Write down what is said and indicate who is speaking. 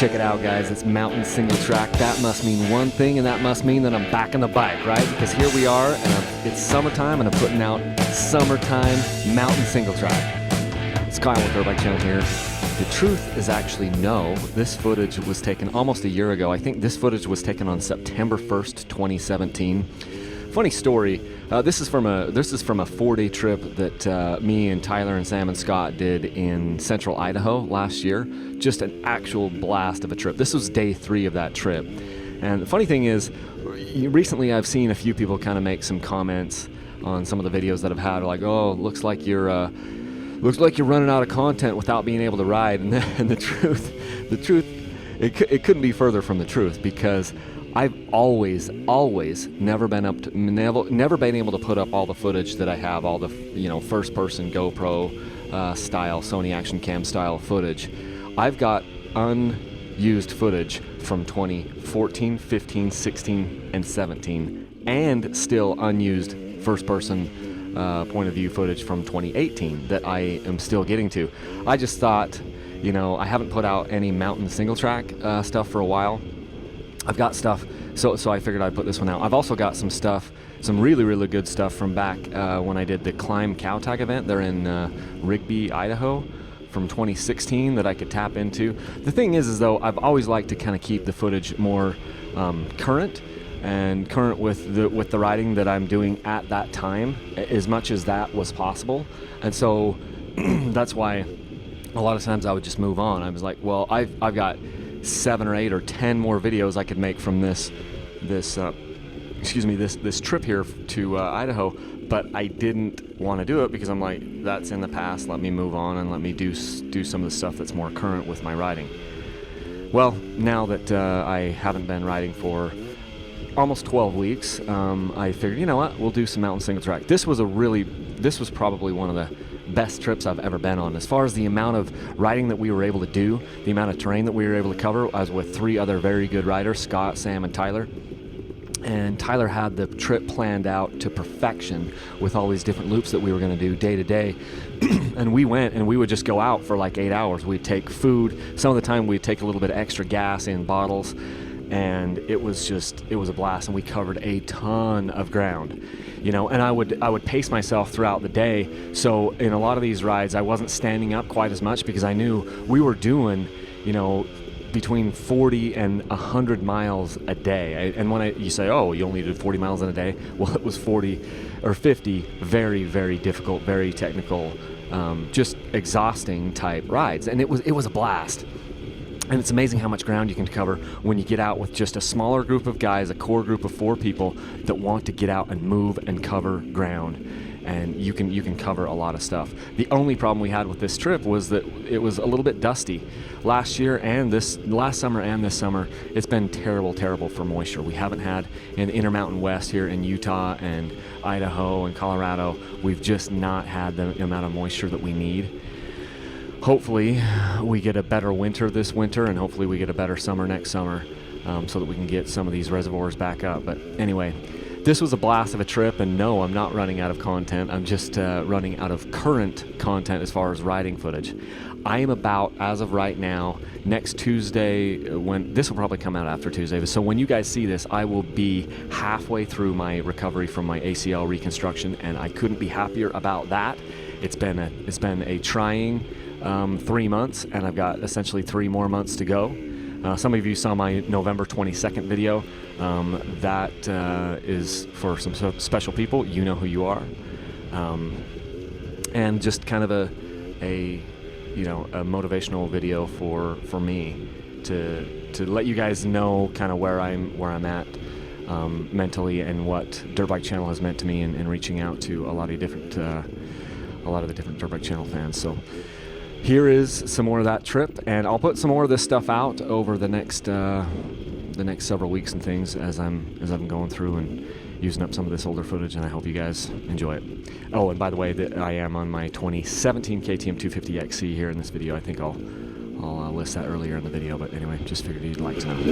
Speaker 1: Check it out, guys. It's mountain single track. That must mean one thing, and that must mean that I'm back on the bike, right? Because here we are, and it's summertime, and I'm putting out summertime mountain single track. It's Kyle with Dirt Bike Channel here. The truth is actually no. This footage was taken almost a year ago. I think this footage was taken on September 1st, 2017. Funny story. This is from a 4-day trip that me and Tyler and Sam and Scott did in central Idaho last year. Just an actual blast of a trip. This was day 3 of that trip. And the funny thing is, recently I've seen a few people kind of make some comments on some of the videos that I've had, like, "Oh, looks like you're running out of content without being able to ride." And the truth, it couldn't be further from the truth, because I've always never been able to put up all the footage that I have, all the first person GoPro style, Sony Action Cam style footage. I've got unused footage from 2014, 15, 16, and 17, and still unused first person point of view footage from 2018 that I am still getting to. I just thought, I haven't put out any mountain single track stuff for a while. I've got stuff, so I figured I'd put this one out. I've also got some stuff, some really good stuff from back when I did the Climb Cow Tag event. They're in Rigby, Idaho, from 2016 that I could tap into. The thing is though, I've always liked to kind of keep the footage more current with the riding that I'm doing at that time, as much as that was possible. And so that's why a lot of times I would just move on. I was like, well, I've got 7 or 8 or 10 more videos I could make from this trip here to Idaho, but I didn't want to do it because I'm like, that's in the past. Let me move on and let me do some of the stuff that's more current with my riding. Well, now that I haven't been riding for almost 12 weeks, I figured, you know what, we'll do some mountain single track. This was probably one of the best trips I've ever been on. As far as the amount of riding that we were able to do, the amount of terrain that we were able to cover, I was with 3 other very good riders, Scott, Sam, and Tyler. And Tyler had the trip planned out to perfection with all these different loops that we were going to do day to day. And we went and we would just go out for like 8 hours. We'd take food. Some of the time we'd take a little bit of extra gas in bottles. And it was a blast, and we covered a ton of ground, and I would pace myself throughout the day. So in a lot of these rides, I wasn't standing up quite as much because I knew we were doing, between 40 and 100 miles a day. And when you say, oh, you only did 40 miles in a day, well, it was 40 or 50 very, very difficult, very technical, just exhausting type rides, and it was a blast. And it's amazing how much ground you can cover when you get out with just a smaller group of guys, a core group of 4 people that want to get out and move and cover ground. And you can cover a lot of stuff. The only problem we had with this trip was that it was a little bit dusty. Last summer and this summer, it's been terrible for moisture. We haven't had in the Intermountain West here in Utah and Idaho and Colorado, we've just not had the amount of moisture that we need. Hopefully we get a better winter this winter, and hopefully we get a better summer next summer, so that we can get some of these reservoirs back up. But anyway, this was a blast of a trip, and no, I'm not running out of content. I'm just running out of current content as far as riding footage. I am about, as of right now, next Tuesday, when this will probably come out after Tuesday, so when you guys see this, I will be halfway through my recovery from my ACL reconstruction, and I couldn't be happier about that. It's been a trying 3 months, and I've got essentially 3 more months to go. Some of you saw my November 22nd video. That is for some special people. You know who you are. And just kind of a motivational video for me to let you guys know kind of where I'm at mentally, and what Dirt Bike Channel has meant to me in reaching out to a lot of the different Dirt Bike Channel fans. So here is some more of that trip, and I'll put some more of this stuff out over the next several weeks and things as I'm going through and using up some of this older footage, and I hope you guys enjoy it. Oh, and by the way, I am on my 2017 KTM 250XC here in this video. I think I'll list that earlier in the video, but anyway, just figured you'd like to know.